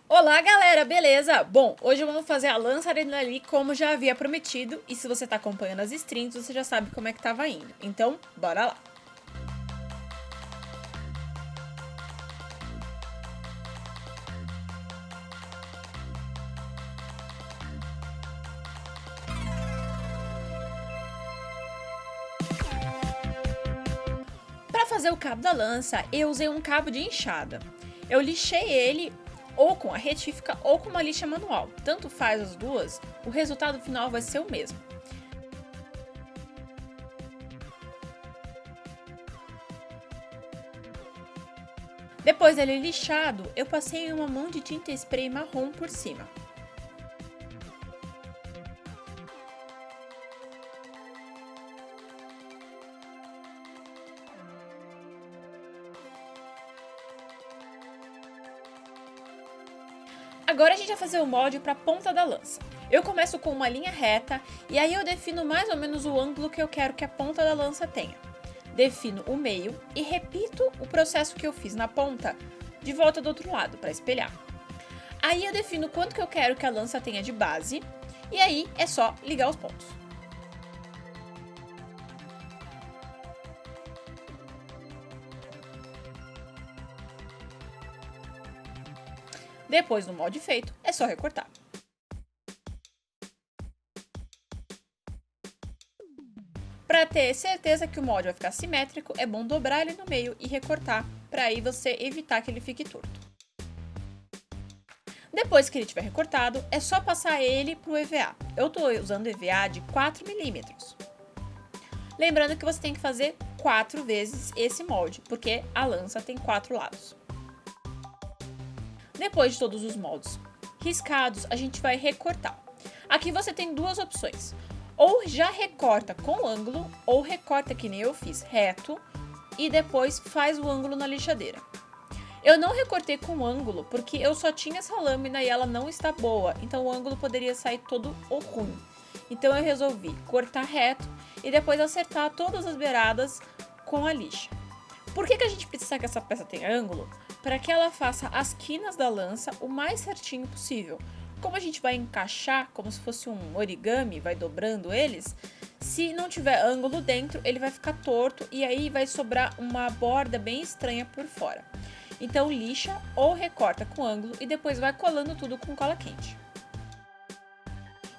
Olá galera, beleza? Bom, hoje vamos fazer a lança ali como já havia prometido, e se você tá acompanhando as strings, você já sabe como é que tava indo. Então, bora lá! Para fazer o cabo da lança, eu usei um cabo de enxada. Eu lixei ele ou com a retífica ou com uma lixa manual. Tanto faz as duas, o resultado final vai ser o mesmo. Depois dele lixado, eu passei uma mão de tinta spray marrom por cima. Agora a gente vai fazer o molde para a ponta da lança. Eu começo com uma linha reta e aí eu defino mais ou menos o ângulo que eu quero que a ponta da lança tenha. Defino o meio e repito o processo que eu fiz na ponta de volta do outro lado para espelhar. Aí eu defino quanto que eu quero que a lança tenha de base e aí é só ligar os pontos. Depois do molde feito, é só recortar. Para ter certeza que o molde vai ficar simétrico, é bom dobrar ele no meio e recortar, para aí você evitar que ele fique torto. Depois que ele estiver recortado, é só passar ele para o EVA. Eu estou usando EVA de 4 milímetros. Lembrando que você tem que fazer 4 vezes esse molde, porque a lança tem 4 lados. Depois de todos os moldes riscados, a gente vai recortar. Aqui você tem duas opções. Ou já recorta com ângulo, ou recorta que nem eu fiz, reto, e depois faz o ângulo na lixadeira. Eu não recortei com ângulo, porque eu só tinha essa lâmina e ela não está boa, então o ângulo poderia sair todo ruim. Então eu resolvi cortar reto e depois acertar todas as beiradas com a lixa. Por que a gente precisa que essa peça tenha ângulo? Para que ela faça as quinas da lança o mais certinho possível. Como a gente vai encaixar como se fosse um origami, vai dobrando eles, se não tiver ângulo dentro, ele vai ficar torto e aí vai sobrar uma borda bem estranha por fora. Então lixa ou recorta com ângulo e depois vai colando tudo com cola quente.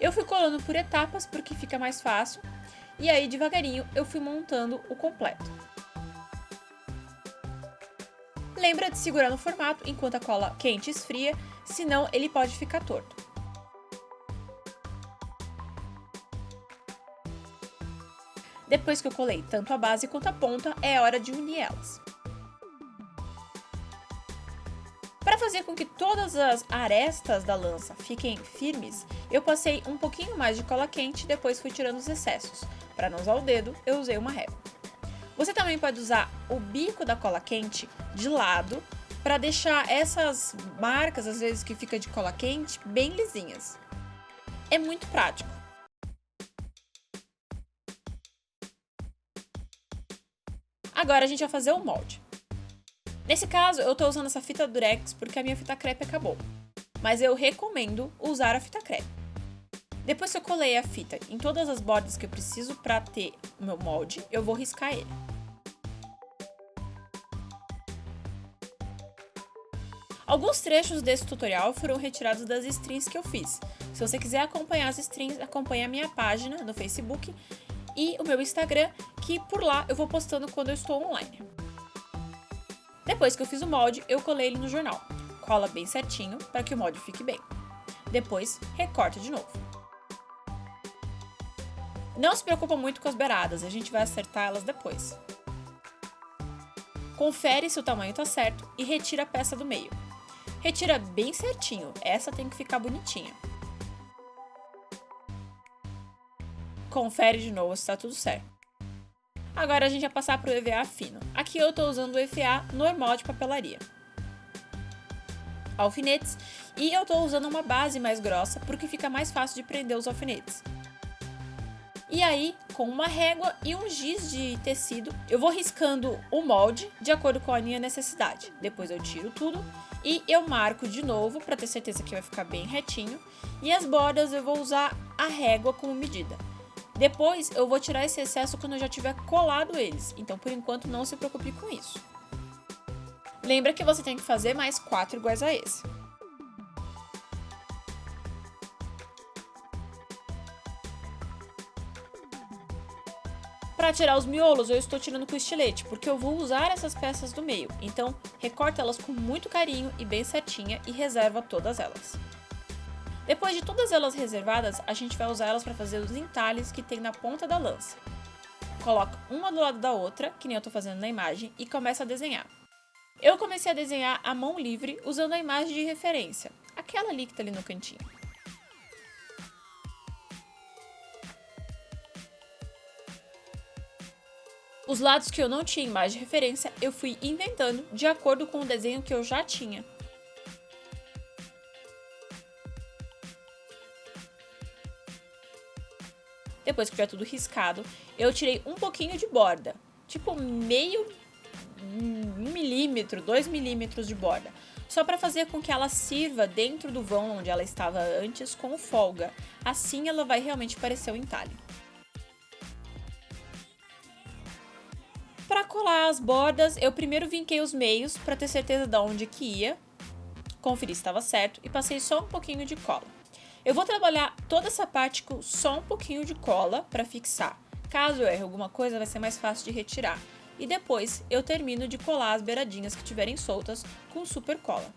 Eu fui colando por etapas porque fica mais fácil e aí devagarinho eu fui montando o completo. Lembra de segurar no formato enquanto a cola quente esfria, senão ele pode ficar torto. Depois que eu colei tanto a base quanto a ponta, é hora de unir elas. Para fazer com que todas as arestas da lança fiquem firmes, eu passei um pouquinho mais de cola quente e depois fui tirando os excessos. Para não usar o dedo, eu usei uma régua. Você também pode usar o bico da cola quente de lado para deixar essas marcas, às vezes que fica de cola quente, bem lisinhas. É muito prático. Agora a gente vai fazer o molde. Nesse caso, eu estou usando essa fita durex porque a minha fita crepe acabou, mas eu recomendo usar a fita crepe. Depois que eu colei a fita em todas as bordas que eu preciso para ter o meu molde, eu vou riscar ele. Alguns trechos desse tutorial foram retirados das strings que eu fiz. Se você quiser acompanhar as strings, acompanhe a minha página no Facebook e o meu Instagram, que por lá eu vou postando quando eu estou online. Depois que eu fiz o molde, eu colei ele no jornal. Cola bem certinho para que o molde fique bem. Depois, recorta de novo. Não se preocupa muito com as beiradas, a gente vai acertar elas depois. Confere se o tamanho está certo e retira a peça do meio. Retira bem certinho, essa tem que ficar bonitinha. Confere de novo se está tudo certo. Agora a gente vai passar para o EVA fino. Aqui eu estou usando o EVA normal de papelaria. Alfinetes, e eu estou usando uma base mais grossa porque fica mais fácil de prender os alfinetes. E aí, com uma régua e um giz de tecido, eu vou riscando o molde de acordo com a minha necessidade. Depois eu tiro tudo E eu marco de novo para ter certeza que vai ficar bem retinho. E as bordas eu vou usar a régua como medida. Depois eu vou tirar esse excesso quando eu já tiver colado eles. Então por enquanto não se preocupe com isso. Lembra que você tem que fazer mais 4 iguais a esse. Para tirar os miolos, eu estou tirando com estilete, porque eu vou usar essas peças do meio. Então, recorta elas com muito carinho e bem certinha e reserva todas elas. Depois de todas elas reservadas, a gente vai usar elas para fazer os entalhes que tem na ponta da lança. Coloca uma do lado da outra, que nem eu estou fazendo na imagem, e começa a desenhar. Eu comecei a desenhar à mão livre usando a imagem de referência, aquela ali que está ali no cantinho. Os lados que eu não tinha imagem de referência, eu fui inventando de acordo com o desenho que eu já tinha. Depois que tiver tudo riscado, eu tirei um pouquinho de borda, tipo meio 1 milímetro, 2 milímetros de borda, só para fazer com que ela sirva dentro do vão onde ela estava antes com folga. Assim ela vai realmente parecer um entalhe. Para colar as bordas, eu primeiro vinquei os meios para ter certeza de onde que ia, conferi se estava certo e passei só um pouquinho de cola. Eu vou trabalhar toda essa parte com só um pouquinho de cola para fixar. Caso eu erre alguma coisa, vai ser mais fácil de retirar. E depois eu termino de colar as beiradinhas que estiverem soltas com super cola.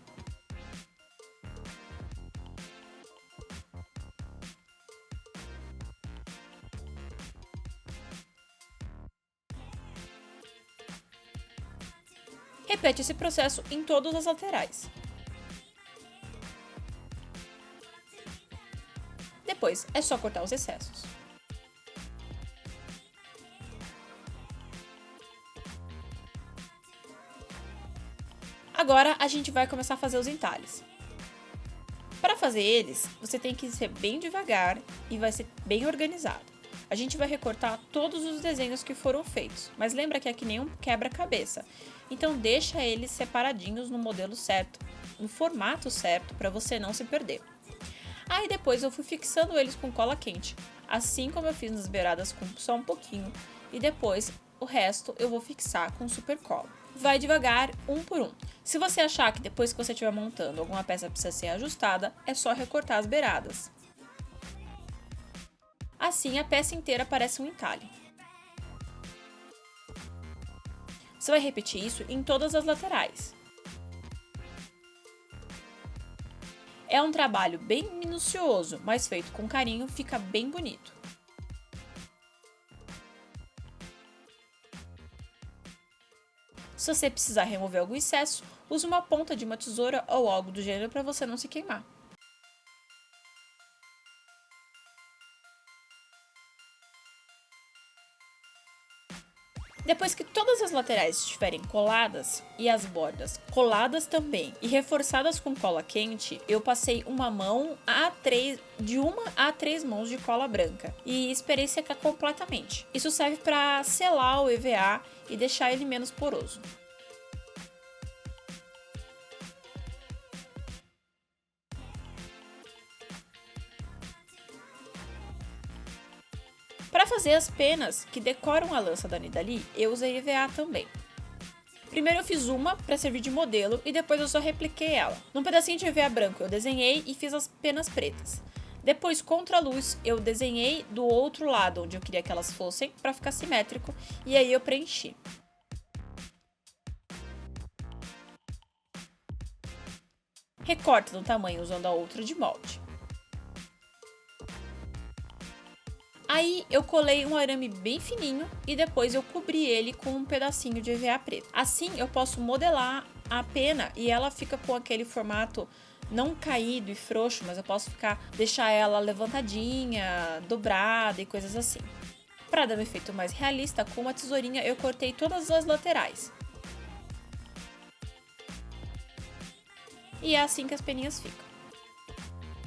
Repete esse processo em todas as laterais. Depois é só cortar os excessos. Agora a gente vai começar a fazer os entalhes. Para fazer eles, você tem que ser bem devagar e vai ser bem organizado. A gente vai recortar todos os desenhos que foram feitos, mas lembra que é que nem um quebra-cabeça. Então deixa eles separadinhos no modelo certo, no formato certo, para você não se perder. Aí depois eu fui fixando eles com cola quente, assim como eu fiz nas beiradas com só um pouquinho, e depois o resto eu vou fixar com super cola. Vai devagar, um por um. Se você achar que depois que você estiver montando alguma peça precisa ser ajustada, é só recortar as beiradas. Assim a peça inteira parece um entalhe. Você vai repetir isso em todas as laterais. É um trabalho bem minucioso, mas feito com carinho fica bem bonito. Se você precisar remover algum excesso, use uma ponta de uma tesoura ou algo do gênero para você não se queimar. Depois que todas as laterais estiverem coladas e as bordas coladas também e reforçadas com cola quente, eu passei de uma a três mãos de cola branca e esperei secar completamente. Isso serve para selar o EVA e deixar ele menos poroso. Para fazer as penas que decoram a lança da Nidalee, eu usei EVA também. Primeiro eu fiz uma para servir de modelo e depois eu só repliquei ela. Num pedacinho de EVA branco eu desenhei e fiz as penas pretas. Depois, contra a luz, eu desenhei do outro lado onde eu queria que elas fossem para ficar simétrico e aí eu preenchi. Recorta no tamanho usando a outra de molde. Aí eu colei um arame bem fininho e depois eu cobri ele com um pedacinho de EVA preto. Assim eu posso modelar a pena e ela fica com aquele formato não caído e frouxo, mas eu posso deixar ela levantadinha, dobrada e coisas assim. Para dar um efeito mais realista, com uma tesourinha eu cortei todas as laterais. E é assim que as peninhas ficam.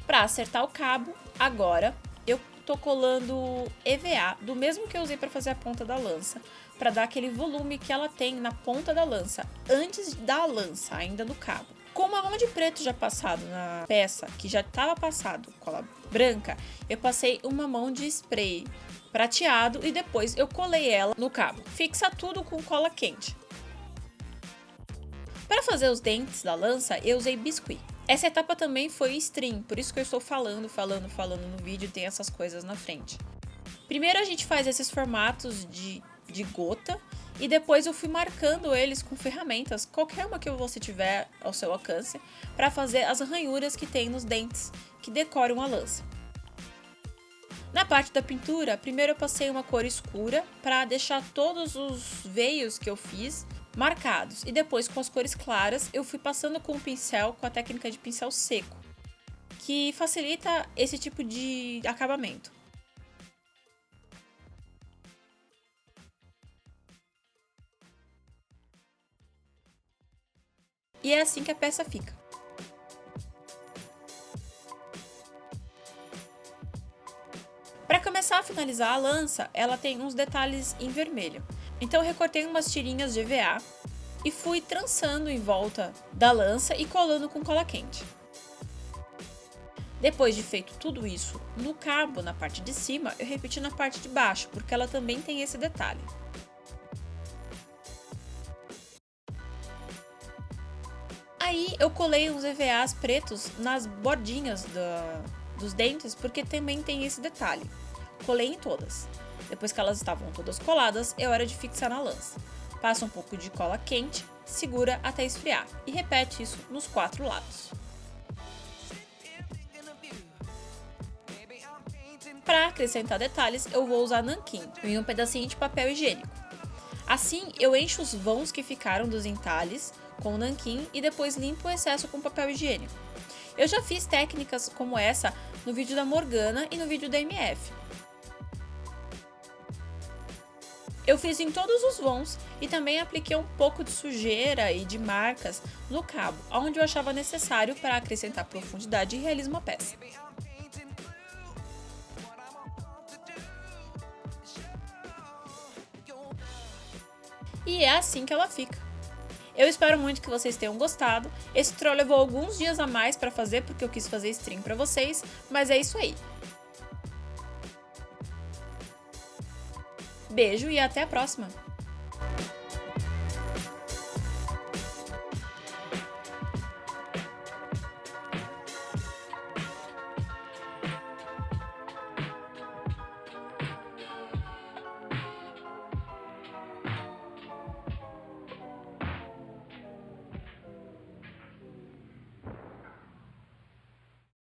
Para acertar o cabo, agora eu tô colando EVA, do mesmo que eu usei para fazer a ponta da lança, para dar aquele volume que ela tem na ponta da lança, antes da lança, ainda no cabo. Com uma mão de preto já passado na peça, que já estava passado cola branca, eu passei uma mão de spray prateado e depois eu colei ela no cabo. Fixa tudo com cola quente. Para fazer os dentes da lança, eu usei biscuit. Essa etapa também foi string, por isso que eu estou falando no vídeo, tem essas coisas na frente. Primeiro a gente faz esses formatos de gota e depois eu fui marcando eles com ferramentas, qualquer uma que você tiver ao seu alcance, para fazer as ranhuras que tem nos dentes, que decoram a lança. Na parte da pintura, primeiro eu passei uma cor escura para deixar todos os veios que eu fiz marcados, e depois com as cores claras eu fui passando com o pincel, com a técnica de pincel seco, que facilita esse tipo de acabamento. E é assim que a peça fica. Para começar a finalizar a lança, ela tem uns detalhes em vermelho. Então eu recortei umas tirinhas de EVA e fui trançando em volta da lança e colando com cola quente. Depois de feito tudo isso no cabo, na parte de cima, eu repeti na parte de baixo, porque ela também tem esse detalhe. Aí eu colei uns EVAs pretos nas bordinhas dos dentes, porque também tem esse detalhe. Colei em todas. Depois que elas estavam todas coladas, é hora de fixar na lança. Passa um pouco de cola quente, segura até esfriar e repete isso nos 4 lados. Para acrescentar detalhes, eu vou usar nanquim em um pedacinho de papel higiênico. Assim, eu encho os vãos que ficaram dos entalhes com o nanquim e depois limpo o excesso com papel higiênico. Eu já fiz técnicas como essa no vídeo da Morgana e no vídeo da MF. Eu fiz em todos os vãos e também apliquei um pouco de sujeira e de marcas no cabo, onde eu achava necessário para acrescentar profundidade e realismo à peça. E é assim que ela fica. Eu espero muito que vocês tenham gostado. Esse tutorial levou alguns dias a mais para fazer, porque eu quis fazer string para vocês, mas é isso aí. Beijo e até a próxima!